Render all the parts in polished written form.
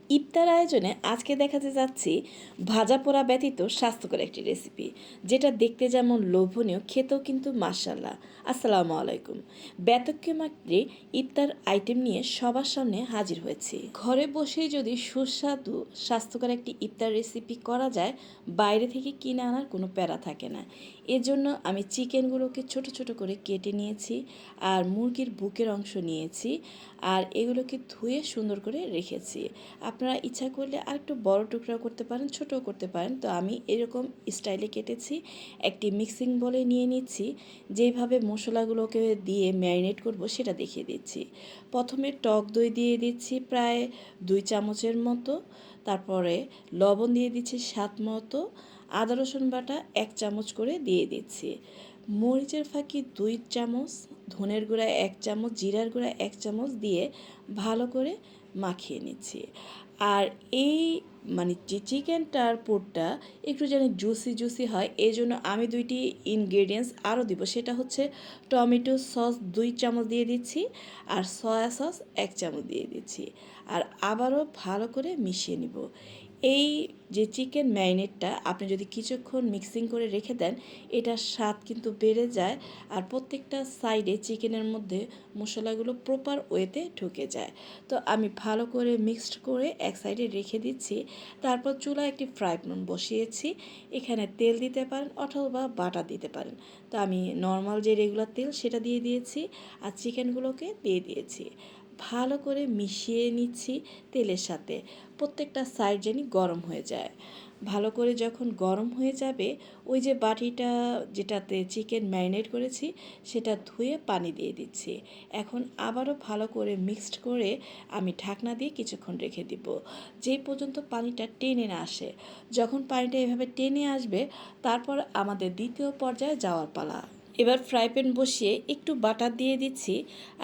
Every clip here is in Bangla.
ইফতার আয়োজনে আজকে দেখাতে যাচ্ছি ভাজা পোড়া ব্যতীত স্বাস্থ্যকর একটি রেসিপি, যেটা দেখতে যেমন লোভনীয়, খেতেও কিন্তু মাশাআল্লাহ। আসসালামু আলাইকুম। ব্যতিক্রম একটি ইফতার আইটেম নিয়ে সবার সামনে হাজির হয়েছি। ঘরে বসেই যদি সুস্বাদু স্বাস্থ্যকর একটি ইফতার রেসিপি করা যায়, বাইরে থেকে কিনে আনার কোনো প্যারা থাকে না। এজন্য আমি চিকেনগুলোকে ছোট ছোট করে কেটে নিয়েছি, আর মুরগির বুকের অংশ নিয়েছি, আর এগুলোকে ধুয়ে সুন্দর করে রেখেছি। আপনারা ইচ্ছা করলে আরেকটু বড় টুকরা করতে পারেন, ছোটও করতে পারেন। তো আমি এরকম স্টাইলে কেটেছি। একটি মিক্সিং বলে নিয়ে নিচ্ছি, যেভাবে মশলাগুলোকে দিয়ে ম্যারিনেট করব সেটা দেখিয়ে দিচ্ছি। প্রথমে টক দই দিয়ে দিচ্ছি প্রায় 2 চামচের মতো, তারপরে লবণ দিয়ে দিচ্ছি স্বাদ মতো, আদা রসুন বাটা 1 চামচ করে দিয়ে দিচ্ছি, মরিচের ফাঁকি 2 চামচ, ধনের গুঁড়া 1 চামচ, জিরার গুঁড়া 1 চামচ দিয়ে ভালো করে মাখিয়ে নিচ্ছি। আর এই যে চিকেনটার পুরটা একটু যেন জুসি জুসি হয়, এই জন্য আমি 2টি ইনগ্রেডিয়েন্টস আরও দিব। সেটা হচ্ছে টমেটো সস 2 চামচ দিয়ে দিচ্ছি, আর সয়া সস 1 চামচ দিয়ে দিচ্ছি, আর আবারও ভালো করে মিশিয়ে নিব। এই যে চিকেন ম্যারিনেটটা আপনি যদি কিছুক্ষণ মিক্সিং করে রেখে দেন, এটার স্বাদ কিন্তু বেড়ে যায়, আর প্রত্যেকটা সাইডে চিকেনের মধ্যে মশলাগুলো প্রপার ওয়েতে ঢুকে যায়। তো আমি ভালো করে মিক্সড করে এক সাইডে রেখে দিচ্ছি। তারপর চুলায় একটি ফ্রাই প্যান বসিয়েছি। এখানে তেল দিতে পারেন অথবা বাটার দিতে পারেন। তো আমি নর্মাল যে রেগুলার তেল সেটা দিয়ে দিয়েছি, আর চিকেনগুলোকে দিয়ে দিয়েছি। ভালো করে মিশিয়ে নিচ্ছি তেলের সাথে, প্রত্যেকটা সাইড যেন গরম হয়ে যায়। ভালো করে যখন গরম হয়ে যাবে, ওই যে বাটিটা যেটাতে চিকেন ম্যারিনেট করেছি সেটা ধুয়ে পানি দিয়ে দিচ্ছি। এখন আবারও ভালো করে মিক্সড করে আমি ঢাকনা দিয়ে কিছুক্ষণ রেখে দিব, যেই পর্যন্ত পানিটা টেনে না আসে। যখন পানিটা এভাবে টেনে আসবে, তারপর আমাদের দ্বিতীয় পর্যায়ে যাওয়ার পালা। এবার ফ্রাই প্যান বসিয়ে একটু বাটার দিয়ে দিচ্ছি,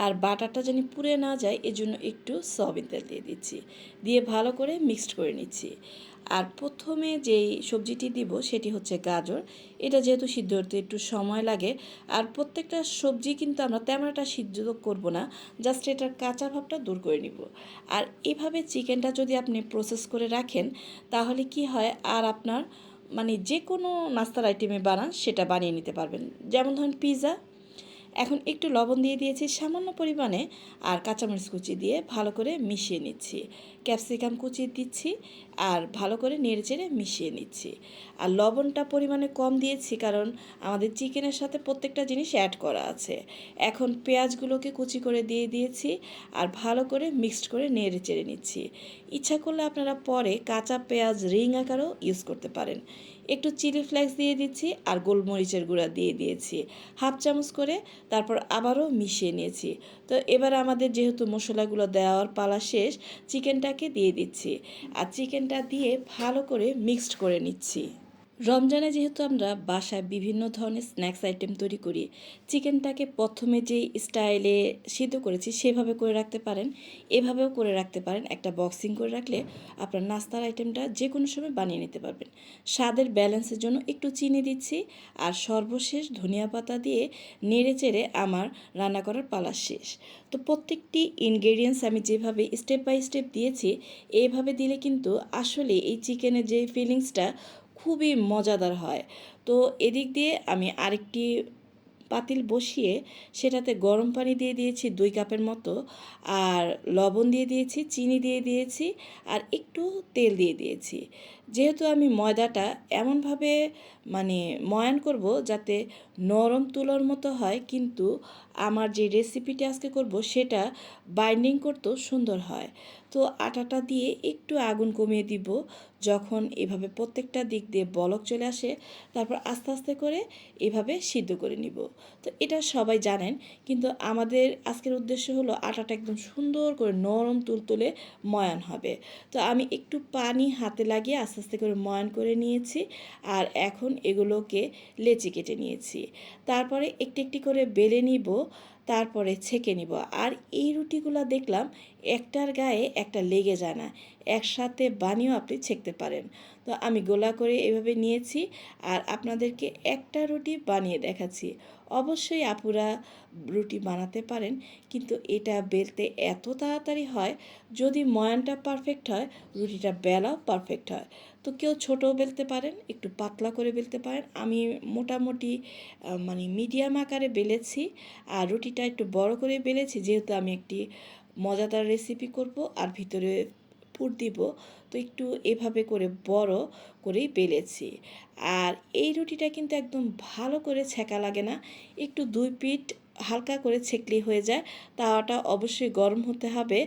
আর বাটারটা যেন পুড়ে না যায় এজন্য একটু সয়াবিন তেল দিয়ে দিচ্ছি, দিয়ে ভালো করে মিক্সড করে নিচ্ছি। আর প্রথমে যেই সবজিটি দিব সেটি হচ্ছে গাজর। এটা যেহেতু সিদ্ধ হতে একটু সময় লাগে, আর প্রত্যেকটা সবজি কিন্তু আমরা তেমন একটা সিদ্ধ করব না, জাস্ট এটার কাঁচা ভাবটা দূর করে নিব। আর এভাবে চিকেনটা যদি আপনি প্রসেস করে রাখেন, তাহলে কি হয়, আর আপনার যে কোনো নাস্তার আইটেমে বানান সেটা বানিয়ে নিতে পারবেন। যেমন ধরুন পিৎজা। এখন একটু লবণ দিয়ে দিয়েছি সামান্য পরিমাণে, আর কাঁচামরিচ কুচি দিয়ে ভালো করে মিশিয়ে নিচ্ছি, ক্যাপসিকাম কুচি দিচ্ছি, আর ভালো করে নেড়েচেড়ে মিশিয়ে নিচ্ছি। আর লবণটা পরিমাণে কম দিয়েছি, কারণ আমাদের চিকেনের সাথে প্রত্যেকটা জিনিস অ্যাড করা আছে। এখন পেঁয়াজগুলোকে কুচি করে দিয়ে দিয়েছি, আর ভালো করে মিক্সড করে নেড়েচেড়ে নিচ্ছি। ইচ্ছা করলে আপনারা পরে কাঁচা পেঁয়াজ রিং আকারেও ইউজ করতে পারেন। একটু চিলি ফ্লেক্স দিয়ে দিচ্ছি, আর গোলমরিচের গুঁড়া দিয়ে দিয়েছি 1/2 চামচ করে। তারপর আবারও মিশিয়ে নিয়েছি। তো এবার আমাদের যেহেতু মশলাগুলো দেওয়ার পালা শেষ, চিকেনটাকে দিয়ে দিচ্ছি, আর চিকেনটা দিয়ে ভালো করে মিক্সড করে নিচ্ছি। রমজানে যেহেতু আমরা বাসায় বিভিন্ন ধরনের স্ন্যাক্স আইটেম তৈরি করি, চিকেনটাকে প্রথমে যেই স্টাইলে সিদ্ধ করেছি সেভাবে করে রাখতে পারেন, এভাবেও করে রাখতে পারেন। একটা বক্সিং করে রাখলে আপনার নাস্তার আইটেমটা যে কোনো সময় বানিয়ে নিতে পারবেন। স্বাদের ব্যালেন্সের জন্য একটু চিনি দিচ্ছি, আর সর্বশেষ ধনিয়া পাতা দিয়ে নেড়ে চেড়ে আমার রান্না করার পালা শেষ। তো প্রত্যেকটি ইনগ্রেডিয়েন্টস আমি যেভাবে স্টেপ বাই স্টেপ দিয়েছি, এইভাবে দিলে কিন্তু আসলে এই চিকেনের যে ফিলিংসটা খুবই মজাদার হয়। তো এদিক দিয়ে আমি আরেকটি পাতিল বসিয়ে সেটাতে গরম পানি দিয়ে দিয়েছি 2 কাপের মতো, আর লবণ দিয়ে দিয়েছি, চিনি দিয়ে দিয়েছি, আর একটু তেল দিয়ে দিয়েছি। যেহেতু আমি ময়দাটা এমনভাবে ময়ান করব যাতে নরম তুলোর মতো হয়, কিন্তু আমার যে রেসিপিটি আজকে করব সেটা বাইন্ডিং করতেও সুন্দর হয়। তো আটাটা দিয়ে একটু আগুন কমিয়ে দিব। যখন এভাবে প্রত্যেকটা দিক দিয়ে বলক চলে আসে, তারপর আস্তে আস্তে করে এভাবে সিদ্ধ করে নিব। তো এটা সবাই জানেন, কিন্তু আমাদের আজকের উদ্দেশ্য হলো আটাটা একদম সুন্দর করে নরম তুলতুলে ময়ান হবে। তো আমি একটু পানি হাতে লাগিয়ে আস্তে আস্তে করে ময়ান করে নিয়েছি, আর এখন এগুলোকে লেচি কেটে নিয়েছি। তারপরে একটি একটি করে বেলে নিব, তারপরে ছেঁকে নিব। আর এই রুটিগুলো দেখলাম একটার গায়ে একটা লেগে যায় না, একসাথে বানিয়েও আপনি ছেঁকতে পারেন। তো আমি গোলা করে এভাবে নিয়েছি, আর আপনাদেরকে একটা রুটি বানিয়ে দেখাচ্ছি। অবশ্যই আপুরা রুটি বানাতে পারেন, কিন্তু এটা বেলতে এত তাড়াতাড়ি হয়, যদি ময়ানটা পারফেক্ট হয় রুটিটা বেলাও পারফেক্ট হয়। তো কেউ ছোটও বেলতে পারেন, একটু পাতলা করে বেলতে পারেন। আমি মোটামুটি মানে মিডিয়াম আকারে বেলেছি, আর রুটিটা একটু বড় করে বেলেছি, যেহেতু আমি একটি মজাদার রেসিপি করব আর ভিতরে পুর দিব, তো একটু এভাবে করে বড় করেই বেলেছি। আর এই রুটিটা কিন্তু একদম ভালো করে ছেঁকা লাগে না, একটু দুই পিঠ হালকা করে ছেঁকলেই হয়ে যায়। তাওয়াটা অবশ্যই গরম হতে হবে,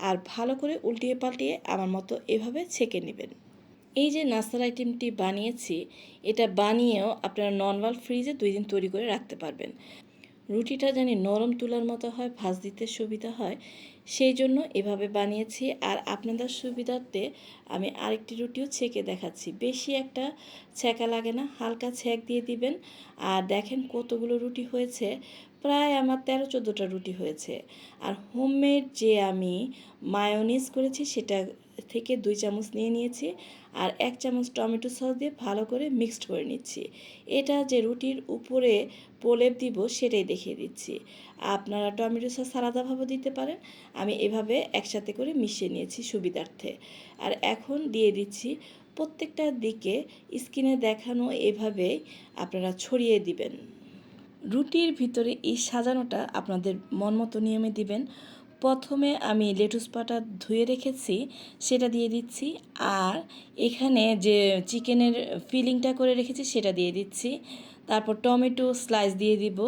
আর ভালো করে উল্টিয়ে পাল্টিয়ে আমার মতো এভাবে ছেঁকে নেবেন। এই যে নাস্তার আইটেমটি বানিয়েছি, এটা বানিয়েও আপনারা নর্মাল ফ্রিজে 2 দিন তৈরি করে রাখতে পারবেন। রুটিটা জানি নরম তুলার মতো হয়, ভাঁজ দিতে সুবিধা হয়, সেই জন্য এভাবে বানিয়েছি। আর আপনাদের সুবিধার্থে আমি আরেকটি রুটিও ছেঁকে দেখাচ্ছি। বেশি একটা ছেঁকা লাগে না, হালকা ছেঁক দিয়ে দিবেন। আর দেখেন কতগুলো রুটি হয়েছে, প্রায় আমার 13-14টা রুটি হয়েছে। আর হোমমেড যে আমি মায়োনিজ করেছি সেটা থেকে 2 চামচ নিয়ে নিয়েছি, আর 1 চামচ টমেটো সস দিয়ে ভালো করে মিক্সড করে নিচ্ছি। এটা যে রুটির উপরে প্রলেপ দিব সেটাই দেখিয়ে দিচ্ছি। আপনারা টমেটো সস আলাদাভাবে দিতে পারেন, আমি এভাবে একসাথে করে মিশিয়ে নিয়েছি সুবিধার্থে। আর এখন দিয়ে দিচ্ছি প্রত্যেকটা দিকে স্কিনে দেখানো এভাবেই আপনারা ছড়িয়ে দিবেন। রুটির ভিতরে এই সাজানোটা আপনাদের মন মতো নিয়মে দিবেন। প্রথমে আমি লেটুস পাতা ধুয়ে রেখেছি সেটা দিয়ে দিচ্ছি, আর এখানে যে চিকেনের ফিলিংটা করে রেখেছি সেটা দিয়ে দিচ্ছি। তারপর টমেটো স্লাইস দিয়ে দিব।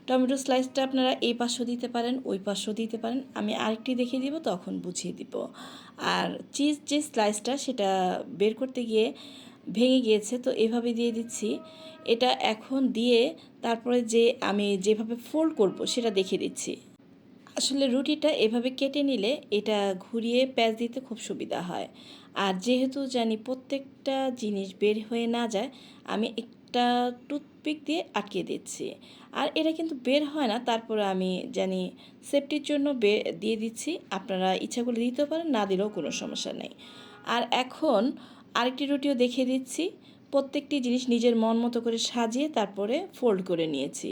টমেটো স্লাইসটা আপনারা এই পাশেও দিতে পারেন, ওই পাশেও দিতে পারেন, আমি আরেকটি দেখিয়ে দিব তখন বুঝিয়ে দিব। আর চিজ যে স্লাইসটা সেটা বের করতে গিয়ে ভেঙে গিয়েছে, তো এভাবে দিয়ে দিচ্ছি। এটা এখন দিয়ে তারপরে যে আমি যেভাবে ফোল্ড করব সেটা দেখিয়ে দিচ্ছি। আসলে রুটিটা এভাবে কেটে নিলে এটা ঘুরিয়ে প্যাঁচ দিতে খুব সুবিধা হয়। আর যেহেতু জানি প্রত্যেকটা জিনিস বের হয়ে না যায়, আমি একটা টুথপিক দিয়ে আটকে দিচ্ছি। আর এটা কিন্তু বের হয় না, তারপরে আমি জানি সেফটির জন্য দিয়ে দিচ্ছি। আপনারা ইচ্ছা করলে দিতেও পারেন, না দিলেও কোনো সমস্যা নেই। আর এখন আরেকটি রুটিও দেখিয়ে দিচ্ছি। প্রত্যেকটি জিনিস নিজের মন মতো করে সাজিয়ে তারপরে ফোল্ড করে নিয়েছি,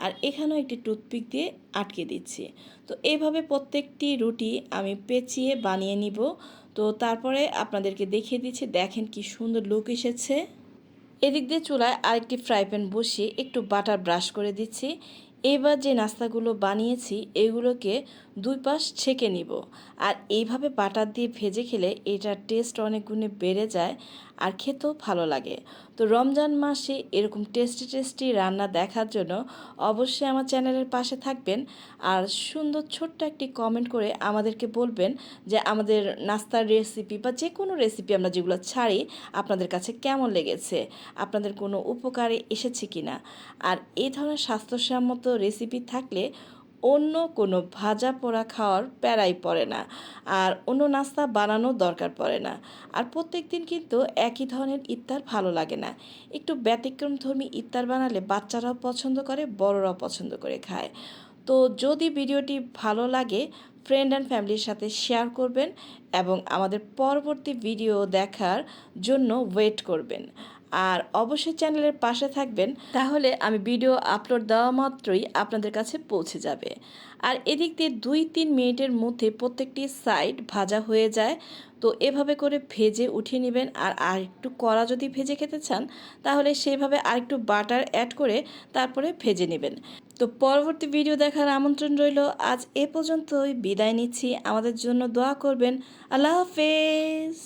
আর এখানেও একটি টুথপিক দিয়ে আটকে দিচ্ছি। তো এইভাবে প্রত্যেকটি রুটি আমি পেঁচিয়ে বানিয়ে নিব। তো তারপরে আপনাদেরকে দেখিয়ে দিচ্ছি, দেখেন কি সুন্দর লুক এসেছে। এদিক দিয়ে চুলায় আরেকটি ফ্রাই প্যান বসিয়ে একটু বাটার ব্রাশ করে দিচ্ছি। এবার যে নাস্তাগুলো বানিয়েছি এগুলোকে দুই পাশ ছেঁকে নিব। আর এইভাবে বাটার দিয়ে ভেজে খেলে এটার টেস্ট অনেক গুণে বেড়ে যায়, আর খেতেও ভালো লাগে। তো রমজান মাসে এরকম টেস্টি টেস্টি রান্না দেখার জন্য অবশ্যই আমার চ্যানেলের পাশে থাকবেন, আর সুন্দর ছোট্ট একটি কমেন্ট করে আমাদেরকে বলবেন যে আমাদের নাস্তার রেসিপি বা যে কোনো রেসিপি আমরা যেগুলো ছাড়ি আপনাদের কাছে কেমন লেগেছে, আপনাদের কোনো উপকারে এসেছে কি না। আর এই ধরনের স্বাস্থ্যসম্মত রেসিপি থাকলে অন্য কোনো ভাজা পোড়া খাওয়ার প্যারাই পড়ে না, আর অন্য নাস্তা বানানোর দরকার পড়ে না। আর প্রত্যেক দিন কিন্তু একই ধরনের ইফতার ভালো লাগে না, একটু ব্যতিক্রমধর্মী ইফতার বানালে বাচ্চারাও পছন্দ করে, বড়রাও পছন্দ করে খায়। তো যদি ভিডিওটি ভালো লাগে ফ্রেন্ড অ্যান্ড ফ্যামিলির সাথে শেয়ার করবেন, এবং আমাদের পরবর্তী ভিডিও দেখার জন্য ওয়েট করবেন। আর অবশ্যই চ্যানেলের পাশে থাকবেন, তাহলে আমি ভিডিও আপলোড দেওয়া মাত্রই আপনাদের কাছে পৌঁছে যাবে। আর এদিক দিয়ে 2-3 মিনিটের মধ্যে প্রত্যেকটি সাইড ভাজা হয়ে যায়। তো এভাবে করে ভেজে উঠিয়ে নেবেন। আর আরেকটু কড়া যদি ভেজে খেতে চান তাহলে সেইভাবে আরেকটু বাটার অ্যাড করে তারপরে ভেজে নেবেন। তো পরবর্তী ভিডিও দেখার আমন্ত্রণ রইল। আজ এ পর্যন্তই বিদায় নিচ্ছি, আমাদের জন্য দোয়া করবেন। আল্লাহ হাফেজ।